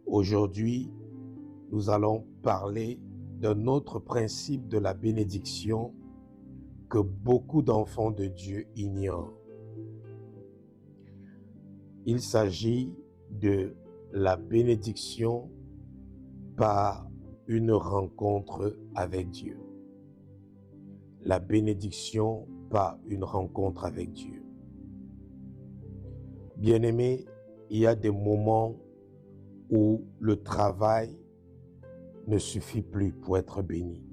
Aujourd'hui, nous allons parler d'un autre principe de la bénédiction que beaucoup d'enfants de Dieu ignorent. Il s'agit de la bénédiction par une rencontre avec Dieu. La bénédiction par une rencontre avec Dieu. Bien-aimés, il y a des moments où le travail ne suffit plus pour être béni.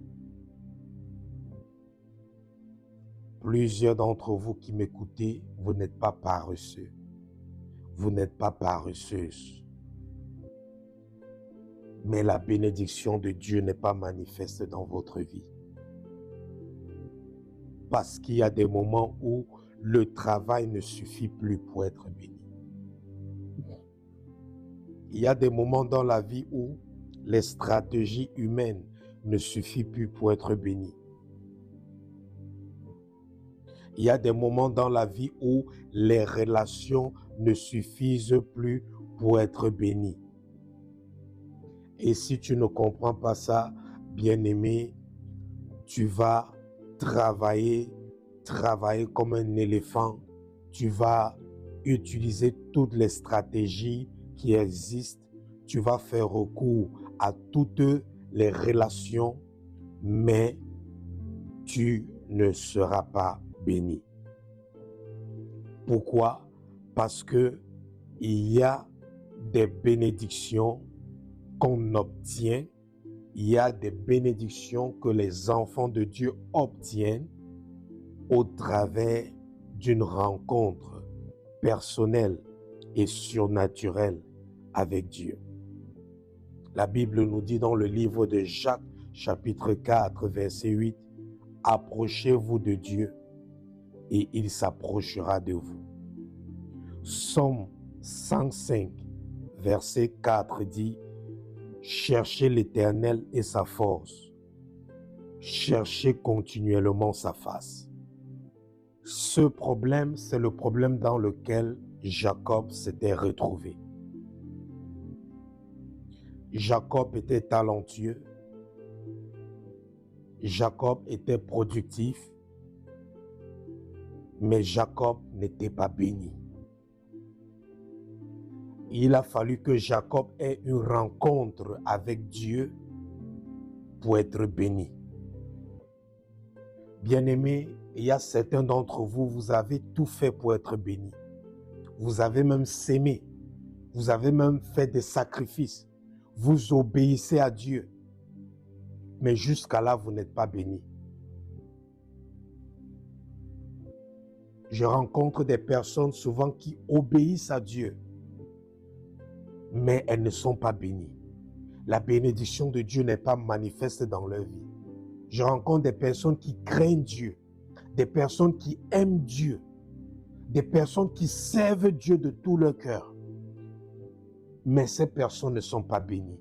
Plusieurs d'entre vous qui m'écoutez, vous n'êtes pas paresseux. Vous n'êtes pas paresseuse. Mais la bénédiction de Dieu n'est pas manifeste dans votre vie. Parce qu'il y a des moments où le travail ne suffit plus pour être béni. Il y a des moments dans la vie où les stratégies humaines ne suffisent plus pour être béni. Il y a des moments dans la vie où les relations ne suffisent plus pour être béni. Et si tu ne comprends pas ça, bien-aimé, tu vas travailler comme un éléphant. Tu vas utiliser toutes les stratégies qui existent. Tu vas faire recours à toutes les relations, mais tu ne seras pas béni. Pourquoi? Parce que il y a des bénédictions qu'on obtient, il y a des bénédictions que les enfants de Dieu obtiennent au travers d'une rencontre personnelle et surnaturelle avec Dieu. La Bible nous dit dans le livre de Jacques, chapitre 4, verset 8, « Approchez-vous de Dieu et il s'approchera de vous. » Psaume 105, verset 4 dit, « Cherchez l'Éternel et sa force. Cherchez continuellement sa face. » Ce problème, c'est le problème dans lequel Jacob s'était retrouvé. Jacob était talentueux. Jacob était productif. Mais Jacob n'était pas béni. Il a fallu que Jacob ait une rencontre avec Dieu pour être béni. Bien-aimés, il y a certains d'entre vous, vous avez tout fait pour être béni. Vous avez même sémé. Vous avez même fait des sacrifices. Vous obéissez à Dieu. Mais jusqu'à là, vous n'êtes pas béni. Je rencontre des personnes souvent qui obéissent à Dieu, mais elles ne sont pas bénies. La bénédiction de Dieu n'est pas manifeste dans leur vie. Je rencontre des personnes qui craignent Dieu, des personnes qui aiment Dieu, des personnes qui servent Dieu de tout leur cœur. Mais ces personnes ne sont pas bénies.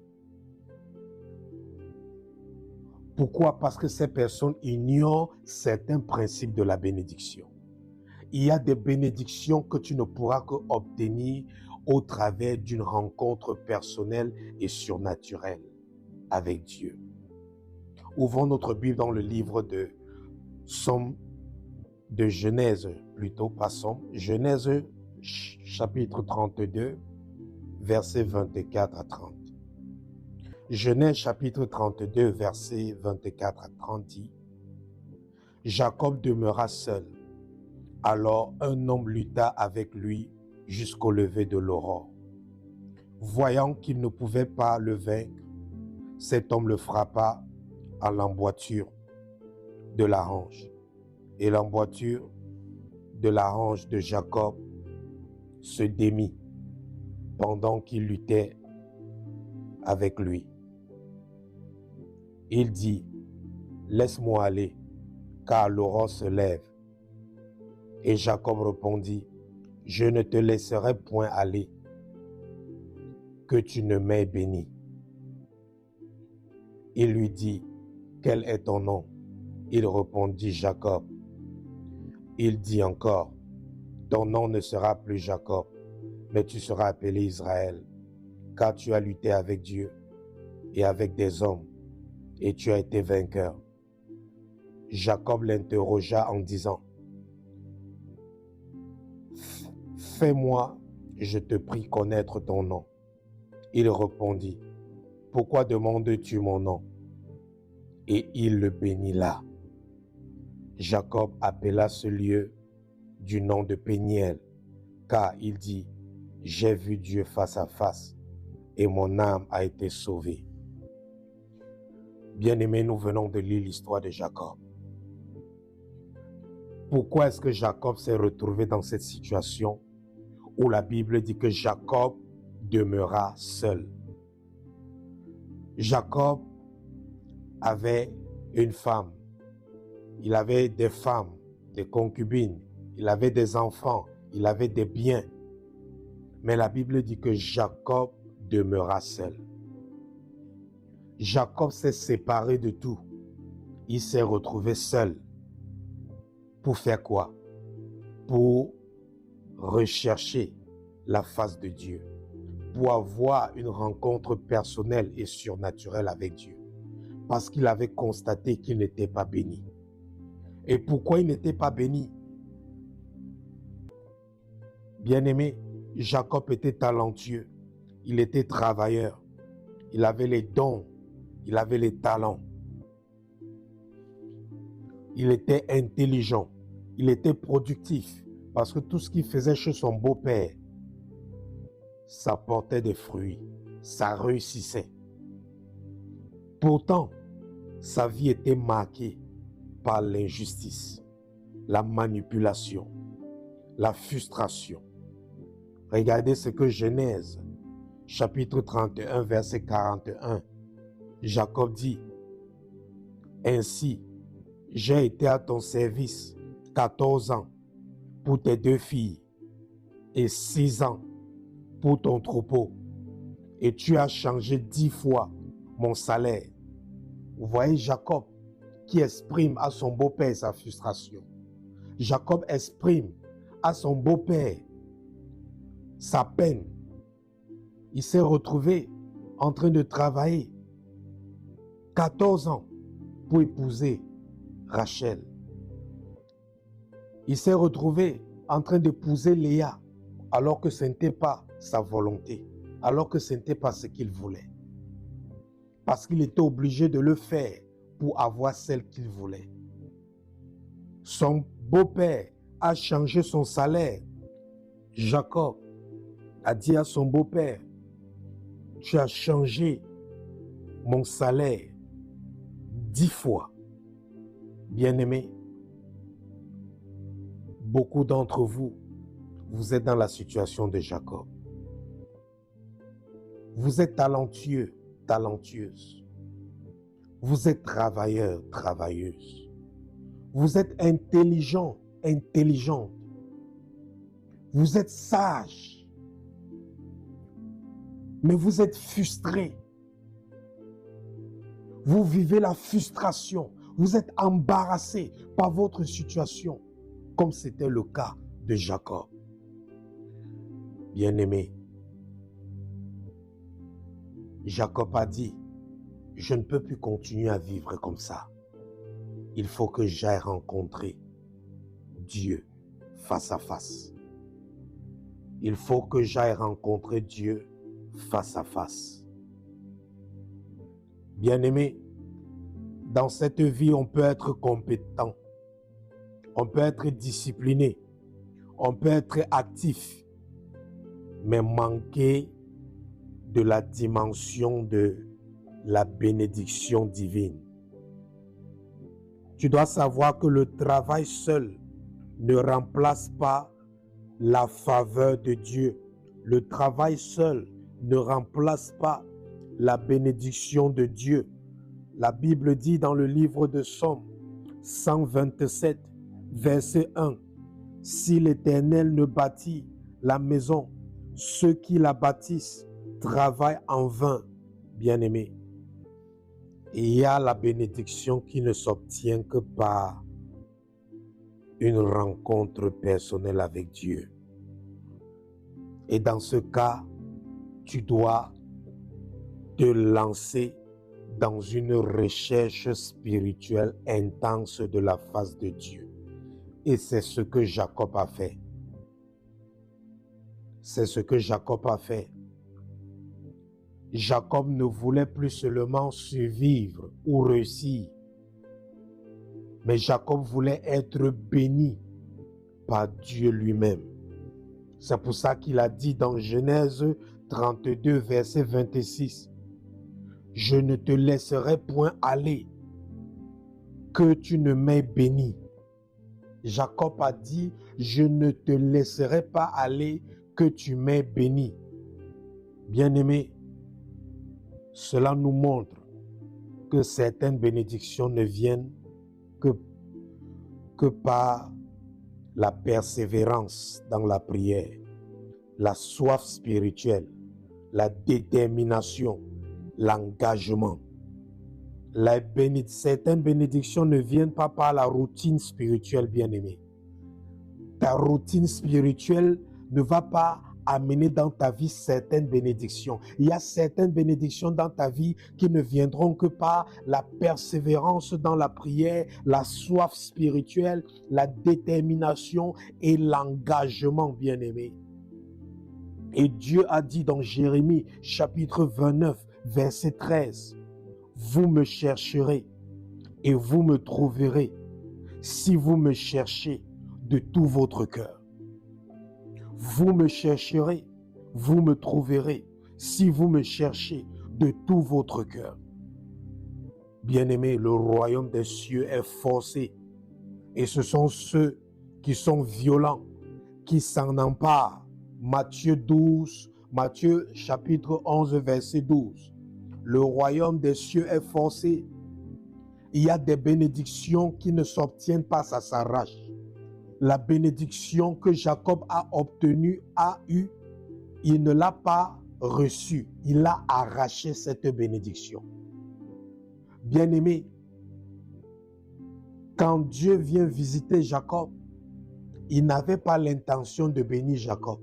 Pourquoi? Parce que ces personnes ignorent certains principes de la bénédiction. Il y a des bénédictions que tu ne pourras que obtenir au travers d'une rencontre personnelle et surnaturelle avec Dieu. Ouvrons notre Bible dans le livre de Genèse, plutôt pas Somme, Genèse chapitre 32, versets 24 à 30. Genèse chapitre 32, versets 24 à 30 dit, « Jacob demeura seul. Alors un homme lutta avec lui jusqu'au lever de l'aurore. Voyant qu'il ne pouvait pas le vaincre, cet homme le frappa à l'emboîture de la hanche. Et l'emboîture de la hanche de Jacob se démit pendant qu'il luttait avec lui. Il dit, « Laisse-moi aller, car l'aurore se lève. » Et Jacob répondit, « Je ne te laisserai point aller, que tu ne m'aies béni. » Il lui dit, « Quel est ton nom? » Il répondit, « Jacob. » Il dit encore, « Ton nom ne sera plus Jacob, mais tu seras appelé Israël, car tu as lutté avec Dieu et avec des hommes, et tu as été vainqueur. Jacob l'interrogea en disant, fais-moi, je te prie, connaître ton nom. Il répondit, pourquoi demandes-tu mon nom? Et il le bénit là. Jacob appela ce lieu du nom de Péniel, car il dit, j'ai vu Dieu face à face, et mon âme a été sauvée. Bien-aimés, nous venons de lire l'histoire de Jacob. Pourquoi est-ce que Jacob s'est retrouvé dans cette situation où la Bible dit que Jacob demeura seul? Jacob avait une femme, il avait des femmes, des concubines, il avait des enfants, il avait des biens. Mais la Bible dit que Jacob demeura seul. Jacob s'est séparé de tout. Il s'est retrouvé seul. Pour faire quoi? Pour rechercher la face de Dieu. Pour avoir une rencontre personnelle et surnaturelle avec Dieu. Parce qu'il avait constaté qu'il n'était pas béni. Et pourquoi il n'était pas béni? Bien-aimé, Jacob était talentueux. Il était travailleur. Il avait les dons. Il avait les talents. Il était intelligent. Il était productif. Parce que tout ce qu'il faisait chez son beau-père, ça portait des fruits. Ça réussissait. Pourtant, sa vie était marquée par l'injustice, la manipulation, la frustration. Regardez ce que Genèse, chapitre 31, verset 41, Jacob dit, « Ainsi, j'ai été à ton service 14 ans pour tes 2 filles et 6 ans pour ton troupeau, et tu as changé 10 fois mon salaire. » Vous voyez Jacob qui exprime à son beau-père sa frustration. Jacob exprime à son beau-père sa peine. Il s'est retrouvé en train de travailler 14 ans pour épouser Rachel. Il s'est retrouvé en train d'épouser Léa alors que ce n'était pas sa volonté, alors que ce n'était pas ce qu'il voulait. Parce qu'il était obligé de le faire pour avoir celle qu'il voulait. Son beau-père a changé son salaire. Jacob a dit à son beau-père, « Tu as changé mon salaire 10 fois. » Bien-aimés, beaucoup d'entre vous, vous êtes dans la situation de Jacob. Vous êtes talentueux, talentueuse. Vous êtes travailleur, travailleuse. Vous êtes intelligent, intelligente. Vous êtes sage. Mais vous êtes frustré. Vous vivez la frustration. Vous êtes embarrassé par votre situation, comme c'était le cas de Jacob. Bien-aimé, Jacob a dit, « Je ne peux plus continuer à vivre comme ça. Il faut que j'aille rencontrer Dieu face à face. Il faut que j'aille rencontrer Dieu face à face. » Bien-aimé, dans cette vie, on peut être compétent, on peut être discipliné, on peut être actif, mais manquer de la dimension de la bénédiction divine. Tu dois savoir que le travail seul ne remplace pas la faveur de Dieu. Le travail seul ne remplace pas la bénédiction de Dieu. La Bible dit dans le livre de Psaume 127, verset 1, « Si l'Éternel ne bâtit la maison, ceux qui la bâtissent travaillent en vain. » Bien-aimés, il y a la bénédiction qui ne s'obtient que par une rencontre personnelle avec Dieu. Et dans ce cas, tu dois te lancer dans une recherche spirituelle intense de la face de Dieu. Et c'est ce que Jacob a fait. C'est ce que Jacob a fait. Jacob ne voulait plus seulement survivre ou réussir, mais Jacob voulait être béni par Dieu lui-même. C'est pour ça qu'il a dit dans Genèse 32, verset 26, « Je ne te laisserai point aller, que tu ne m'aies béni. » Jacob a dit, « Je ne te laisserai pas aller, que tu m'aies béni. » Bien-aimé, cela nous montre que certaines bénédictions ne viennent que par la persévérance dans la prière, la soif spirituelle, la détermination, l'engagement. Certaines bénédictions ne viennent pas par la routine spirituelle, bien-aimé. Ta routine spirituelle ne va pas amener dans ta vie certaines bénédictions. Il y a certaines bénédictions dans ta vie qui ne viendront que par la persévérance dans la prière, la soif spirituelle, la détermination et l'engagement, bien-aimé. Et Dieu a dit dans Jérémie, chapitre 29, verset 13, « Vous me chercherez et vous me trouverez si vous me cherchez de tout votre cœur. » Vous me chercherez, vous me trouverez, si vous me cherchez de tout votre cœur. Bien-aimé, le royaume des cieux est forcé. Et ce sont ceux qui sont violents, qui s'en emparent. Matthieu chapitre 11, verset 12. Le royaume des cieux est forcé. Il y a des bénédictions qui ne s'obtiennent pas, ça s'arrache. La bénédiction que Jacob a obtenue, il ne l'a pas reçue. Il a arraché cette bénédiction. Bien-aimé, quand Dieu vient visiter Jacob, il n'avait pas l'intention de bénir Jacob.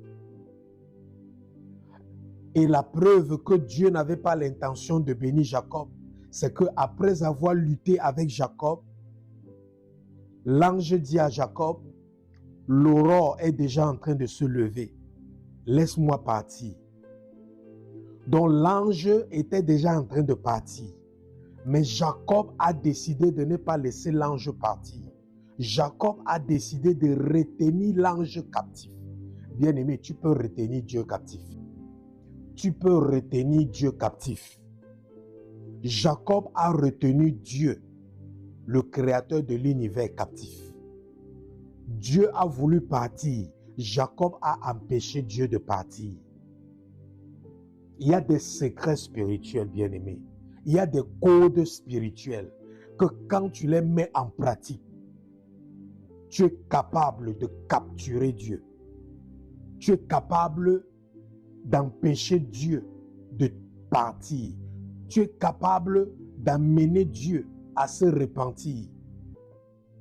Et la preuve que Dieu n'avait pas l'intention de bénir Jacob, c'est qu'après avoir lutté avec Jacob, l'ange dit à Jacob, l'aurore est déjà en train de se lever. Laisse-moi partir. Donc l'ange était déjà en train de partir. Mais Jacob a décidé de ne pas laisser l'ange partir. Jacob a décidé de retenir l'ange captif. Bien-aimé, tu peux retenir Dieu captif. Tu peux retenir Dieu captif. Jacob a retenu Dieu, le créateur de l'univers, captif. Dieu a voulu partir. Jacob a empêché Dieu de partir. Il y a des secrets spirituels, bien-aimés. Il y a des codes spirituels que quand tu les mets en pratique, tu es capable de capturer Dieu. Tu es capable d'empêcher Dieu de partir. Tu es capable d'amener Dieu à se repentir.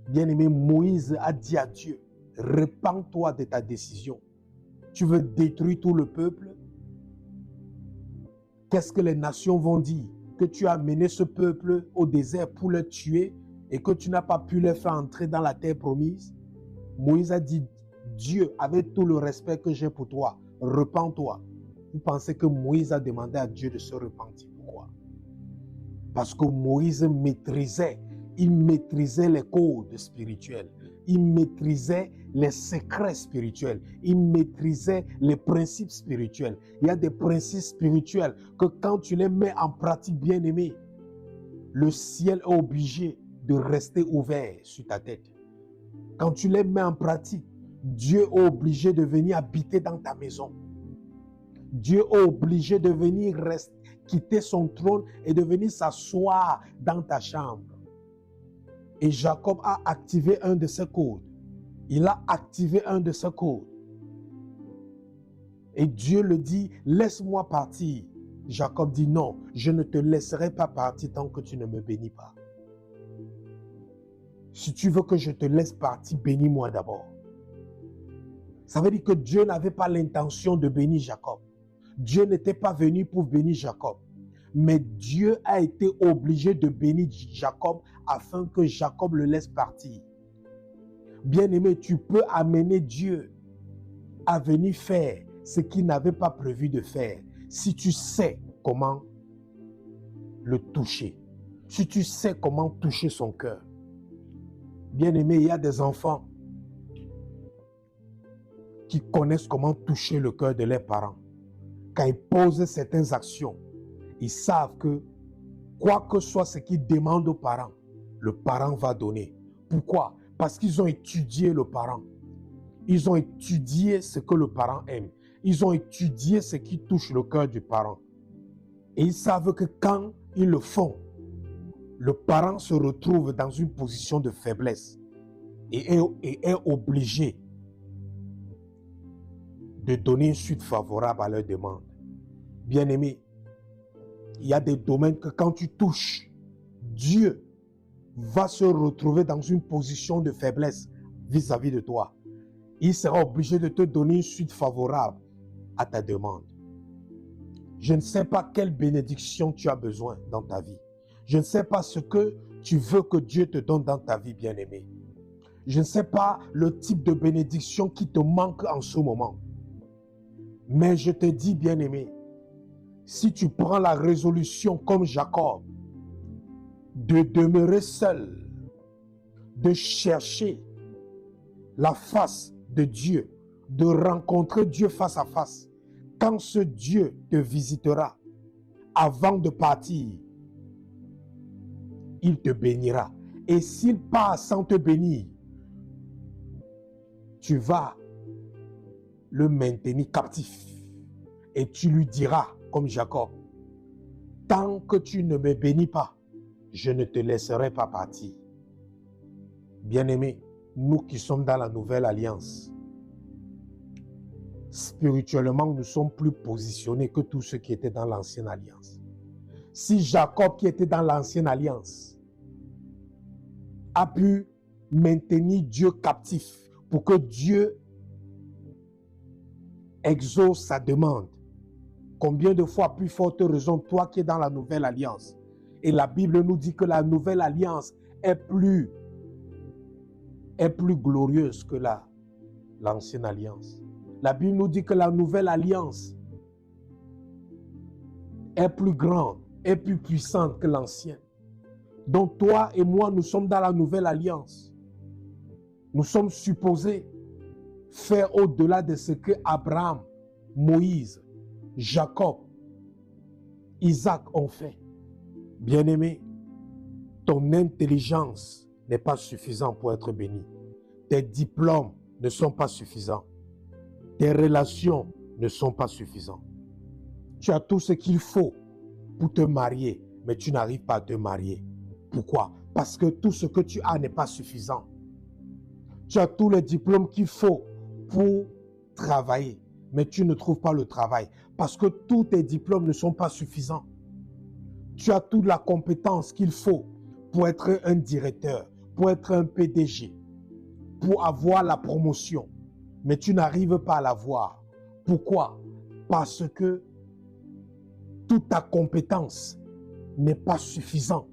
Bien-aimé, Moïse a dit à Dieu, repens-toi de ta décision. Tu veux détruire tout le peuple? Qu'est-ce que les nations vont dire? Que tu as mené ce peuple au désert pour le tuer et que tu n'as pas pu les faire entrer dans la terre promise? Moïse a dit, Dieu, avec tout le respect que j'ai pour toi, repens-toi. Vous pensez que Moïse a demandé à Dieu de se repentir? Pourquoi? Parce que Moïse maîtrisait les codes spirituels. Il maîtrisait les secrets spirituels. Il maîtrisait les principes spirituels. Il y a des principes spirituels que quand tu les mets en pratique, bien aimé, le ciel est obligé de rester ouvert sur ta tête. Quand tu les mets en pratique, Dieu est obligé de venir habiter dans ta maison. Dieu est obligé de venir quitter son trône et de venir s'asseoir dans ta chambre. Et Jacob a activé un de ces codes. Il a activé un de ces codes. Et Dieu le dit, laisse-moi partir. Jacob dit, non, je ne te laisserai pas partir tant que tu ne me bénis pas. Si tu veux que je te laisse partir, bénis-moi d'abord. Ça veut dire que Dieu n'avait pas l'intention de bénir Jacob. Dieu n'était pas venu pour bénir Jacob. Mais Dieu a été obligé de bénir Jacob afin que Jacob le laisse partir. Bien-aimé, tu peux amener Dieu à venir faire ce qu'il n'avait pas prévu de faire si tu sais comment le toucher, si tu sais comment toucher son cœur. Bien-aimé, il y a des enfants qui connaissent comment toucher le cœur de leurs parents. Quand ils posent certaines actions, ils savent que quoi que soit ce qu'ils demandent aux parents, le parent va donner. Pourquoi? Parce qu'ils ont étudié le parent. Ils ont étudié ce que le parent aime. Ils ont étudié ce qui touche le cœur du parent. Et ils savent que quand ils le font, le parent se retrouve dans une position de faiblesse et est obligé de donner une suite favorable à leur demande. Bien-aimé, il y a des domaines que quand tu touches, Dieu va se retrouver dans une position de faiblesse vis-à-vis de toi. Il sera obligé de te donner une suite favorable à ta demande. Je ne sais pas quelle bénédiction tu as besoin dans ta vie. Je ne sais pas ce que tu veux que Dieu te donne dans ta vie, bien-aimé. Je ne sais pas le type de bénédiction qui te manque en ce moment. Mais je te dis, bien-aimé, si tu prends la résolution comme Jacob, de demeurer seul, de chercher la face de Dieu, de rencontrer Dieu face à face, quand ce Dieu te visitera, avant de partir, il te bénira. Et s'il part sans te bénir, tu vas le maintenir captif. Et tu lui diras, comme Jacob, tant que tu ne me bénis pas, je ne te laisserai pas partir. Bien-aimés, nous qui sommes dans la nouvelle alliance, spirituellement, nous sommes plus positionnés que tous ceux qui étaient dans l'ancienne alliance. Si Jacob, qui était dans l'ancienne alliance, a pu maintenir Dieu captif pour que Dieu exauce sa demande, combien de fois plus forte raison, toi qui es dans la nouvelle alliance? Et la Bible nous dit que la nouvelle alliance est plus glorieuse que l'ancienne alliance. La Bible nous dit que la nouvelle alliance est plus grande, est plus puissante que l'ancienne. Donc toi et moi, nous sommes dans la nouvelle alliance. Nous sommes supposés faire au-delà de ce que Abraham, Moïse, Jacob, Isaac ont fait. Bien-aimé, ton intelligence n'est pas suffisante pour être béni. Tes diplômes ne sont pas suffisants. Tes relations ne sont pas suffisantes. Tu as tout ce qu'il faut pour te marier, mais tu n'arrives pas à te marier. Pourquoi? Parce que tout ce que tu as n'est pas suffisant. Tu as tous les diplômes qu'il faut pour travailler, mais tu ne trouves pas le travail parce que tous tes diplômes ne sont pas suffisants. Tu as toute la compétence qu'il faut pour être un directeur, pour être un PDG, pour avoir la promotion, mais tu n'arrives pas à l'avoir. Pourquoi? Parce que toute ta compétence n'est pas suffisante.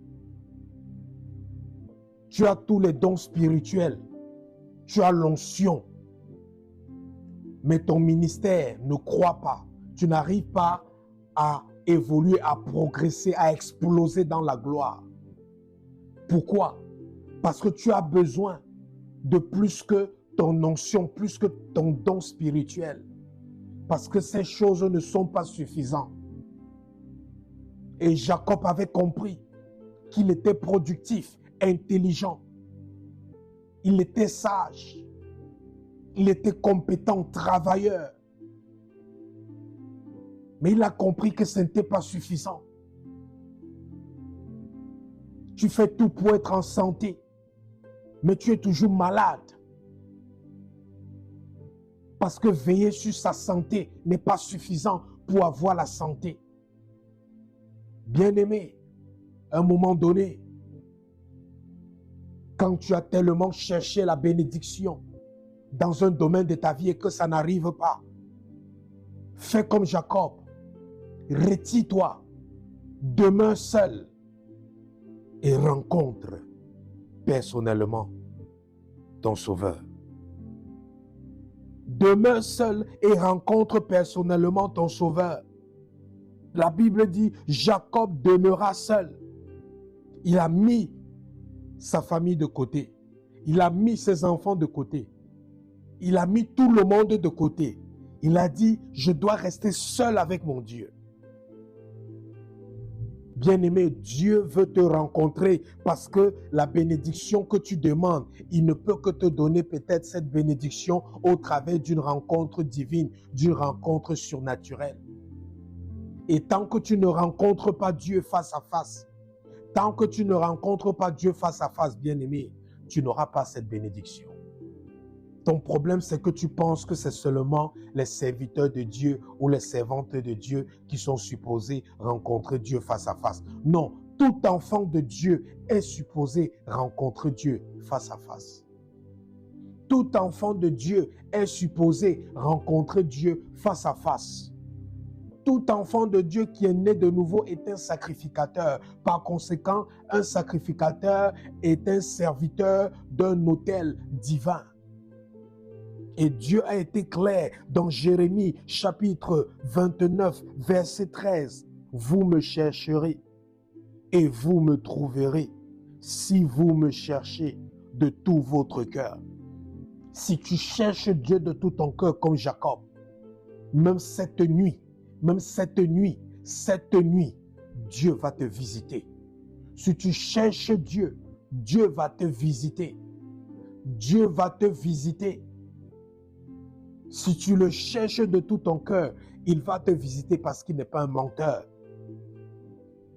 Tu as tous les dons spirituels, tu as l'onction, mais ton ministère ne croit pas. Tu n'arrives pas à évoluer, à progresser, à exploser dans la gloire. Pourquoi? Parce que tu as besoin de plus que ton onction, plus que ton don spirituel. Parce que ces choses ne sont pas suffisantes. Et Jacob avait compris qu'il était productif, intelligent. Il était sage. Il était compétent, travailleur. Mais il a compris que ce n'était pas suffisant. Tu fais tout pour être en santé, mais tu es toujours malade. Parce que veiller sur sa santé n'est pas suffisant pour avoir la santé. Bien-aimé, à un moment donné, quand tu as tellement cherché la bénédiction dans un domaine de ta vie et que ça n'arrive pas, fais comme Jacob. Retire-toi Demeure seul et rencontre personnellement ton Sauveur. Demeure seul et rencontre personnellement ton Sauveur. La Bible dit, Jacob demeura seul. Il a mis sa famille de côté. Il a mis ses enfants de côté. Il a mis tout le monde de côté. Il a dit, je dois rester seul avec mon Dieu. Bien-aimé, Dieu veut te rencontrer parce que la bénédiction que tu demandes, il ne peut que te donner peut-être cette bénédiction au travers d'une rencontre divine, d'une rencontre surnaturelle. Et tant que tu ne rencontres pas Dieu face à face, tant que tu ne rencontres pas Dieu face à face, bien-aimé, tu n'auras pas cette bénédiction. Ton problème, c'est que tu penses que c'est seulement les serviteurs de Dieu ou les servantes de Dieu qui sont supposés rencontrer Dieu face à face. Non, tout enfant de Dieu est supposé rencontrer Dieu face à face. Tout enfant de Dieu est supposé rencontrer Dieu face à face. Tout enfant de Dieu qui est né de nouveau est un sacrificateur. Par conséquent, un sacrificateur est un serviteur d'un autel divin. Et Dieu a été clair dans Jérémie chapitre 29, verset 13. Vous me chercherez et vous me trouverez si vous me cherchez de tout votre cœur. Si tu cherches Dieu de tout ton cœur comme Jacob, même cette nuit, Dieu va te visiter. Si tu cherches Dieu, Dieu va te visiter. Dieu va te visiter. Si tu le cherches de tout ton cœur, il va te visiter parce qu'il n'est pas un menteur.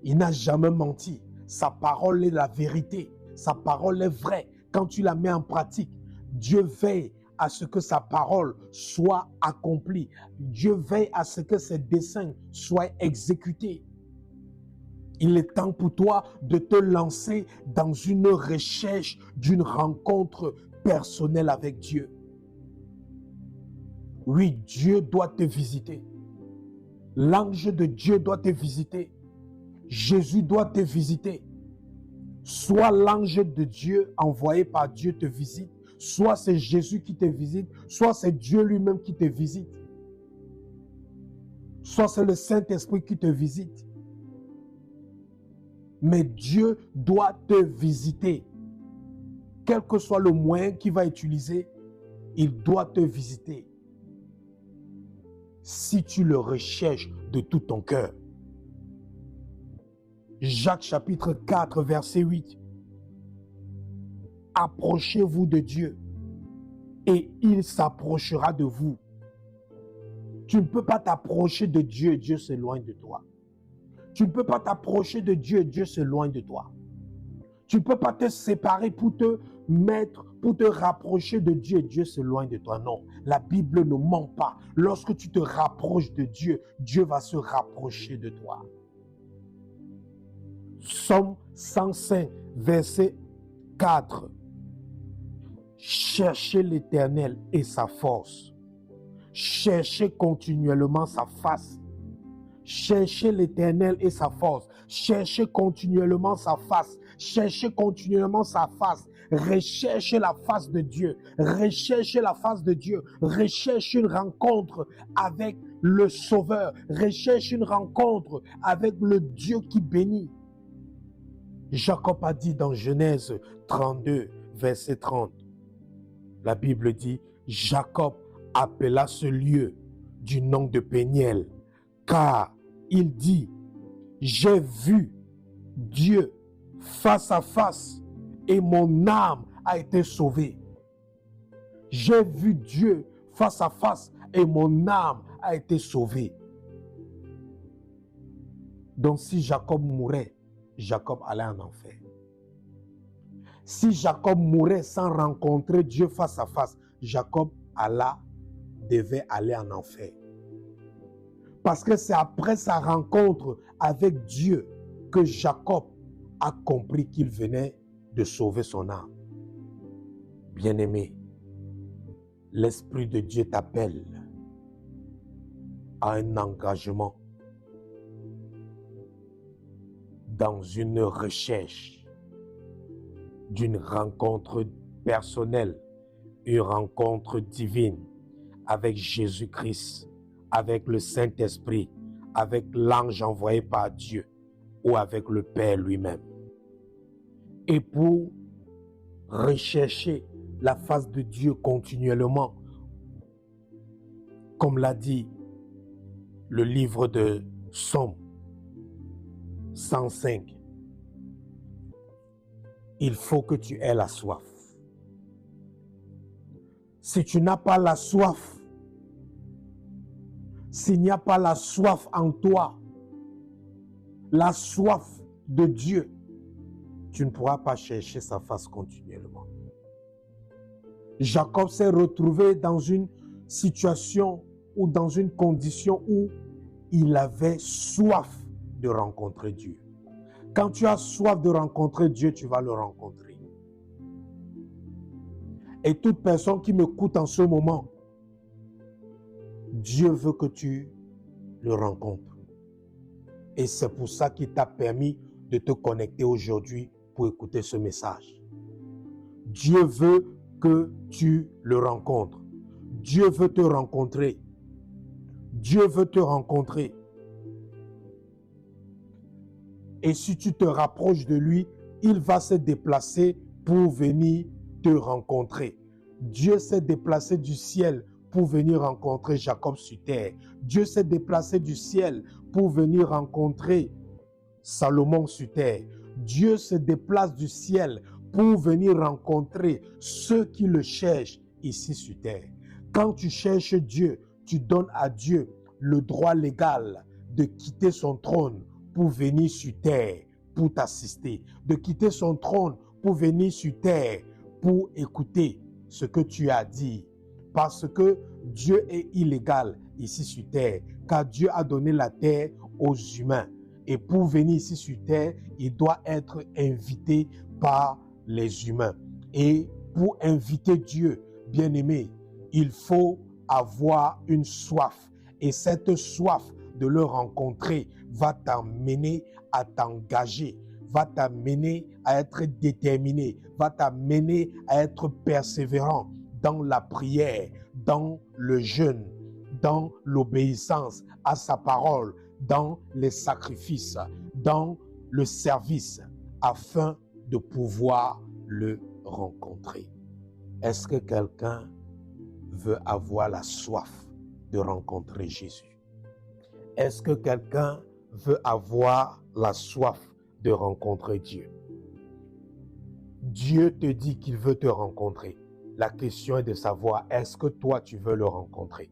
Il n'a jamais menti. Sa parole est la vérité. Sa parole est vraie. Quand tu la mets en pratique, Dieu veille à ce que sa parole soit accomplie. Dieu veille à ce que ses desseins soient exécutés. Il est temps pour toi de te lancer dans une recherche d'une rencontre personnelle avec Dieu. Oui, Dieu doit te visiter. L'ange de Dieu doit te visiter. Jésus doit te visiter. Soit l'ange de Dieu envoyé par Dieu te visite, soit c'est Jésus qui te visite, soit c'est Dieu lui-même qui te visite. Soit c'est le Saint-Esprit qui te visite. Mais Dieu doit te visiter. Quel que soit le moyen qu'il va utiliser, il doit te visiter. Si tu le recherches de tout ton cœur. Jacques chapitre 4, verset 8. Approchez-vous de Dieu et il s'approchera de vous. Tu ne peux pas t'approcher de Dieu et Dieu s'éloigne de toi. Tu ne peux pas t'approcher de Dieu et Dieu s'éloigne de toi. Tu ne peux pas te séparer pour te rapprocher de Dieu et Dieu s'éloigne de toi. Non, la Bible ne ment pas. Lorsque tu te rapproches de Dieu, Dieu va se rapprocher de toi. Psaume 105, verset 4. Cherchez l'Éternel et sa force. Cherchez continuellement sa face. Cherchez l'Éternel et sa force. Cherchez continuellement sa face. Cherchez continuellement sa face. Recherchez la face de Dieu. Recherchez la face de Dieu. Recherchez une rencontre avec le Sauveur. Recherchez une rencontre avec le Dieu qui bénit. Jacob a dit dans Genèse 32, verset 30. La Bible dit, Jacob appela ce lieu du nom de Péniel, car il dit, j'ai vu Dieu face à face et mon âme a été sauvée. J'ai vu Dieu face à face et mon âme a été sauvée. Donc si Jacob mourait, Jacob allait en enfer. Si Jacob mourait sans rencontrer Dieu face à face, Jacob devait aller en enfer. Parce que c'est après sa rencontre avec Dieu que Jacob a compris qu'il venait de sauver son âme. Bien-aimé, l'Esprit de Dieu t'appelle à un engagement. dans une recherche d'une rencontre personnelle, une rencontre divine avec Jésus-Christ, avec le Saint-Esprit, avec l'ange envoyé par Dieu ou avec le Père lui-même. Et pour rechercher la face de Dieu continuellement, comme l'a dit le livre de Psaume 105, il faut que tu aies la soif. Si tu n'as pas la soif, s'il n'y a pas la soif en toi, la soif de Dieu, tu ne pourras pas chercher sa face continuellement. Jacob s'est retrouvé dans une situation ou dans une condition où il avait soif de rencontrer Dieu. Quand tu as soif de rencontrer Dieu, tu vas le rencontrer. Et toute personne qui m'écoute en ce moment, Dieu veut que tu le rencontres. Et c'est pour ça qu'il t'a permis de te connecter aujourd'hui pour écouter ce message. Dieu veut que tu le rencontres. Dieu veut te rencontrer. Dieu veut te rencontrer. Et si tu te rapproches de lui, il va se déplacer pour venir te rencontrer. Dieu s'est déplacé du ciel pour venir rencontrer Jacob sur terre. Dieu s'est déplacé du ciel pour venir rencontrer Salomon sur terre. Dieu se déplace du ciel pour venir rencontrer ceux qui le cherchent ici sur terre. Quand tu cherches Dieu, tu donnes à Dieu le droit légal de quitter son trône pour venir sur terre, pour t'assister, de quitter son trône pour venir sur terre, pour écouter ce que tu as dit. Parce que Dieu est illégal ici sur terre, car Dieu a donné la terre aux humains. Et pour venir ici sur terre, il doit être invité par les humains. Et pour inviter Dieu, bien-aimé, il faut avoir une soif. Et cette soif de le rencontrer va t'amener à t'engager, va t'amener à être déterminé, va t'amener à être persévérant dans la prière, dans le jeûne, dans l'obéissance à sa parole, dans les sacrifices, dans le service, afin de pouvoir le rencontrer. Est-ce que quelqu'un veut avoir la soif de rencontrer Jésus? Est-ce que quelqu'un veut avoir la soif de rencontrer Dieu? Dieu te dit qu'il veut te rencontrer. La question est de savoir, est-ce que toi tu veux le rencontrer?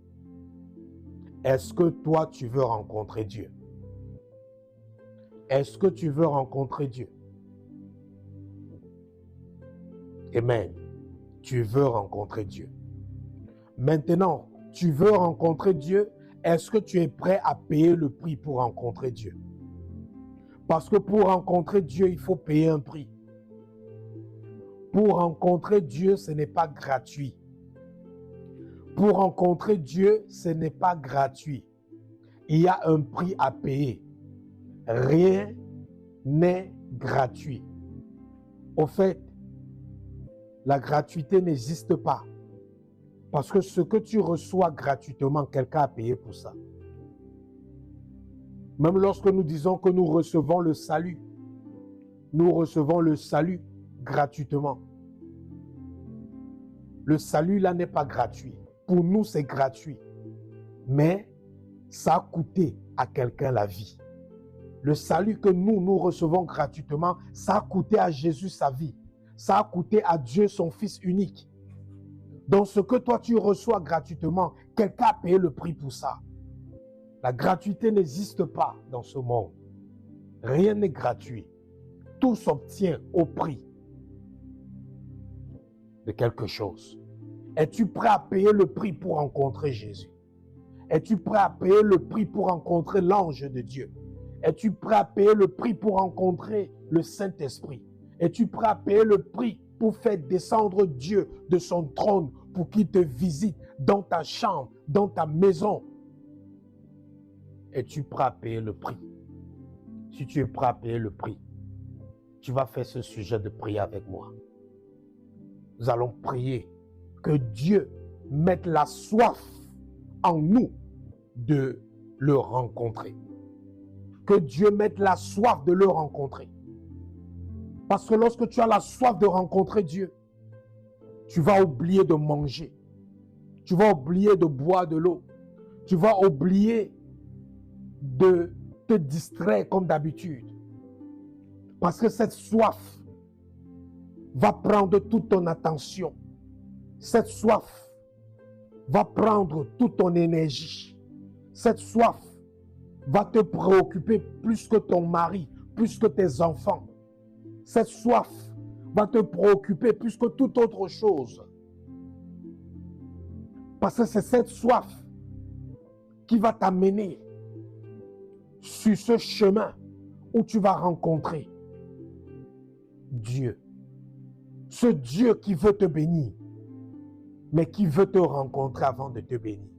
Est-ce que toi tu veux rencontrer Dieu? Est-ce que tu veux rencontrer Dieu? Amen. Tu veux rencontrer Dieu. Maintenant, tu veux rencontrer Dieu, est-ce que tu es prêt à payer le prix pour rencontrer Dieu? Parce que pour rencontrer Dieu, il faut payer un prix. Pour rencontrer Dieu, ce n'est pas gratuit. Pour rencontrer Dieu, ce n'est pas gratuit. Il y a un prix à payer. Rien n'est gratuit. Au fait, la gratuité n'existe pas. Parce que ce que tu reçois gratuitement, quelqu'un a payé pour ça. Même lorsque nous disons que nous recevons le salut gratuitement. Le salut là n'est pas gratuit. Pour nous, c'est gratuit. Mais ça a coûté à quelqu'un la vie. Le salut que nous recevons gratuitement, ça a coûté à Jésus sa vie. Ça a coûté à Dieu son Fils unique. Donc ce que toi tu reçois gratuitement, quelqu'un a payé le prix pour ça. La gratuité n'existe pas dans ce monde. Rien n'est gratuit. Tout s'obtient au prix de quelque chose. Es-tu prêt à payer le prix pour rencontrer Jésus? Es-tu prêt à payer le prix pour rencontrer l'ange de Dieu? Es-tu prêt à payer le prix pour rencontrer le Saint-Esprit? Es-tu prêt à payer le prix pour faire descendre Dieu de son trône pour qu'il te visite dans ta chambre, dans ta maison? Es-tu prêt à payer le prix? Si tu es prêt à payer le prix, tu vas faire ce sujet de prière avec moi. Nous allons prier que Dieu mette la soif en nous de le rencontrer. Que Dieu mette la soif de le rencontrer. Parce que lorsque tu as la soif de rencontrer Dieu, tu vas oublier de manger. Tu vas oublier de boire de l'eau. Tu vas oublier de te distraire comme d'habitude. Parce que cette soif va prendre toute ton attention. Cette soif va prendre toute ton énergie. Cette soif va te préoccuper plus que ton mari, plus que tes enfants. Cette soif va te préoccuper plus que toute autre chose. Parce que c'est cette soif qui va t'amener sur ce chemin où tu vas rencontrer Dieu. Ce Dieu qui veut te bénir, mais qui veut te rencontrer avant de te bénir.